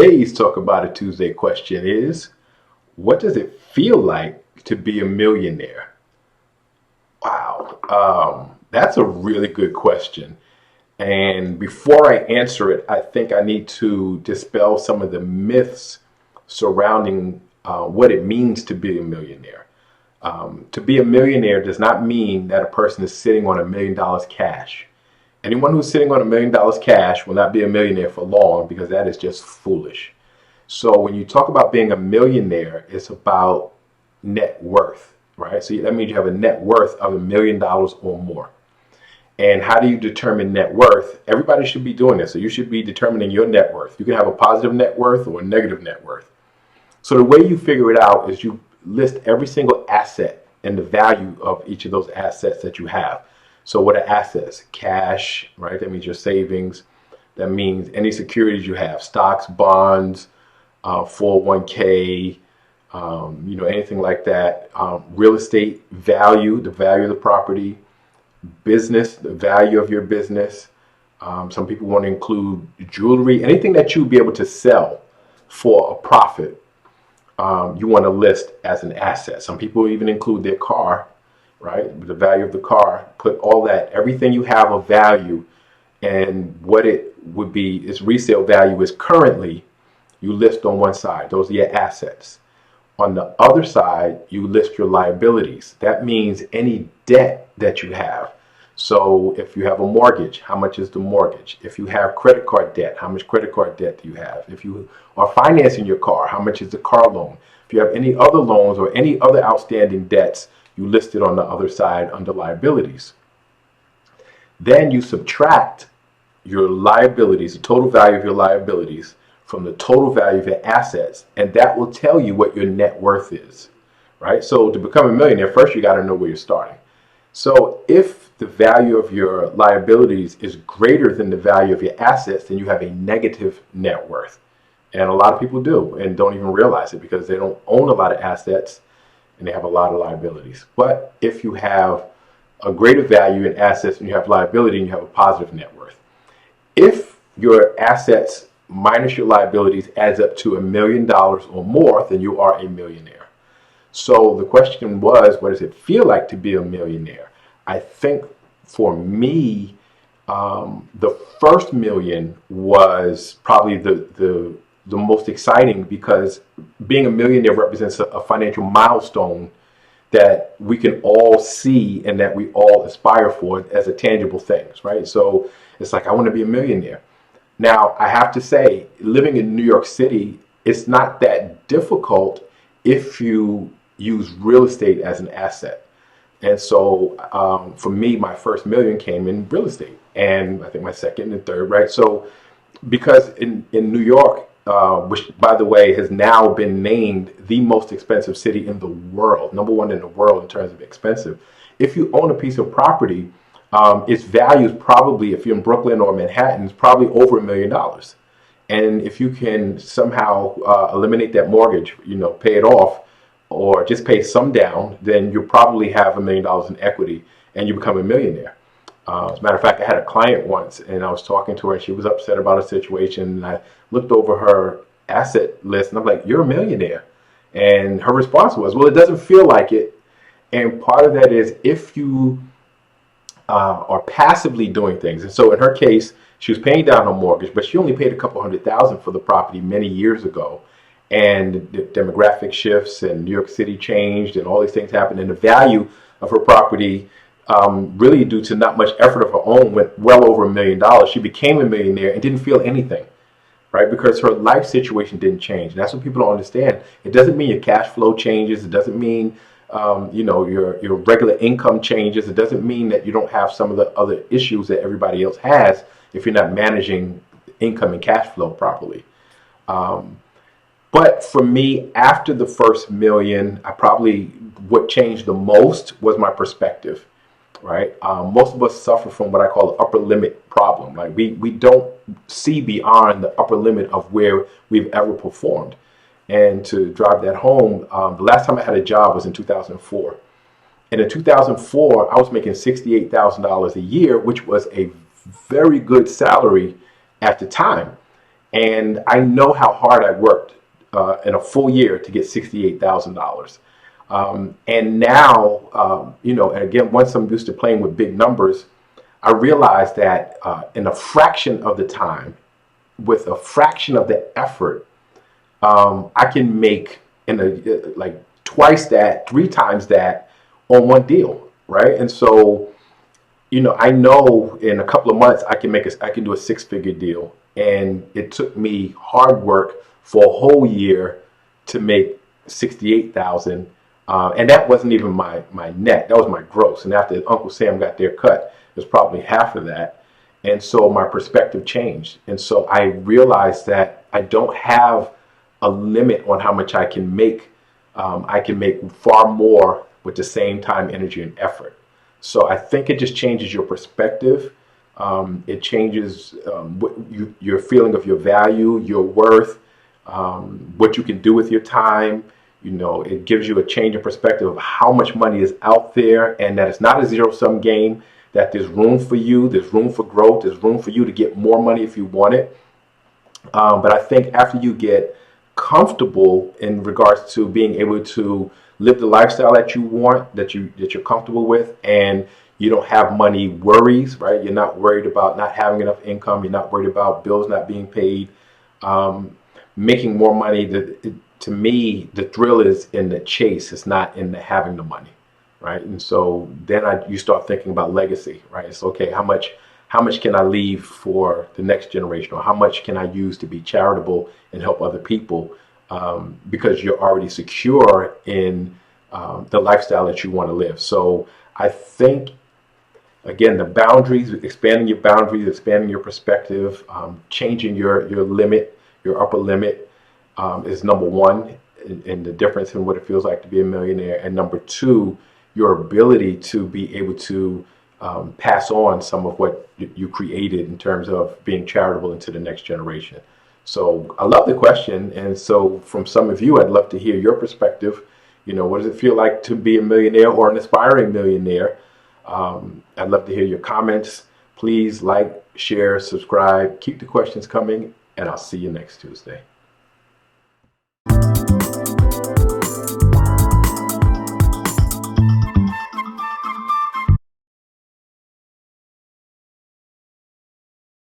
Today's Talk About It Tuesday question is, what does it feel like to be a millionaire? Wow, that's a really good question. And before I answer it, I think I need to dispel some of the myths surrounding what it means to be a millionaire. To be a millionaire does not mean that a person is sitting on $1 million cash. Anyone who's sitting on $1 million cash will not be a millionaire for long, because that is just foolish. So when you talk about being a millionaire, it's about net worth, right? So that means you have a net worth of $1 million or more. And how do you determine net worth? Everybody should be doing this. So you should be determining your net worth. You can have a positive net worth or a negative net worth. So the way you figure it out is you list every single asset and the value of each of those assets that you have. So what are assets? Cash, right? That means your savings. That means any securities you have, stocks, bonds, 401k, anything like that. Real estate value, the value of the property. Business, the value of your business. Some people want to include jewelry, anything that you'll be able to sell for a profit. You want to list as an asset. Some people even include their car, right? The value of the car. Put all that, everything you have of value, and what it would be, its resale value is currently, you list on one side. Those are your assets. On the other side, you list your liabilities. That means any debt that you have. So if you have a mortgage, how much is the mortgage? If you have credit card debt, how much credit card debt do you have? If you are financing your car, how much is the car loan? If you have any other loans or any other outstanding debts, you list it on the other side under liabilities. Then you subtract your liabilities, the total value of your liabilities, from the total value of your assets, and that will tell you what your net worth is, right? So to become a millionaire, first you got to know where you're starting. So if the value of your liabilities is greater than the value of your assets, then you have a negative net worth. And a lot of people do and don't even realize it, because they don't own a lot of assets and they have a lot of liabilities. But if you have a greater value in assets and you have liability, and you have a positive net worth. If your assets minus your liabilities adds up to $1 million or more, then you are a millionaire. So the question was, what does it feel like to be a millionaire? I think for me, the first million was probably the most exciting, because being a millionaire represents a financial milestone that we can all see and that we all aspire for as a tangible things, right? So it's like, I want to be a millionaire. Now, I have to say, living in New York City, it's not that difficult if you use real estate as an asset. And so for me, my first million came in real estate, and I think my second and third, right? So because in New York, which by the way has now been named the most expensive city in the world, #1 in the world in terms of expensive. If you own a piece of property, its value is probably, if you're in Brooklyn or Manhattan, is probably over $1 million. And if you can somehow eliminate that mortgage, pay it off, or just pay some down, then you probably have $1 million in equity and you become a millionaire. As a matter of fact, I had a client once and I was talking to her and she was upset about a situation, and I looked over her asset list and I'm like, "You're a millionaire." And her response was, "Well, it doesn't feel like it." And part of that is if you are passively doing things. And so in her case, she was paying down her mortgage, but she only paid a couple $100,000 for the property many years ago. And the demographic shifts and New York City changed and all these things happened, and the value of her property, really due to not much effort of her own, went well over $1 million. She became a millionaire and didn't feel anything, right? Because her life situation didn't change. And that's what people don't understand. It doesn't mean your cash flow changes. It doesn't mean your regular income changes. It doesn't mean that you don't have some of the other issues that everybody else has if you're not managing income and cash flow properly. But for me, after the first million, what changed the most was my perspective, right? Most of us suffer from what I call the upper limit problem. Like we don't see beyond the upper limit of where we've ever performed. And to drive that home, the last time I had a job was in 2004. And in 2004, I was making $68,000 a year, which was a very good salary at the time. And I know how hard I worked in a full year to get $68,000. And now, and again, once I'm used to playing with big numbers, I realized that in a fraction of the time, with a fraction of the effort, I can make like twice that, three times that on one deal, right? And so, I know in a couple of months I can do a six-figure deal, and it took me hard work for a whole year to make 68,000, and that wasn't even my net. That was my gross. And after Uncle Sam got their cut, it was probably half of that. And so my perspective changed, and so I realized that I don't have a limit on how much I can make. I can make far more with the same time, energy, and effort. So I think it just changes your perspective. It changes your feeling of your value, your worth, what you can do with your time. It gives you a change in perspective of how much money is out there, and that it's not a zero-sum game, that there's room for you, there's room for growth, there's room for you to get more money if you want it. But I think after you get comfortable in regards to being able to live the lifestyle that you want, that you're comfortable with, and you don't have money worries, right? You're not worried about not having enough income. You're not worried about bills not being paid. Making more money, to me, the thrill is in the chase. It's not in the having the money, right? And so then you start thinking about legacy, right? It's okay, how much can I leave for the next generation, or how much can I use to be charitable and help other people? Because you're already secure in the lifestyle that you want to live. So I think, again, the boundaries, expanding your boundaries, expanding your perspective, changing your limit, your upper limit, is number one in the difference in what it feels like to be a millionaire. And number two, your ability to be able to pass on some of what you created in terms of being charitable into the next generation. So I love the question. And so from some of you, I'd love to hear your perspective. What does it feel like to be a millionaire or an aspiring millionaire? I'd love to hear your comments. Please like, share, subscribe, keep the questions coming, and I'll see you next Tuesday.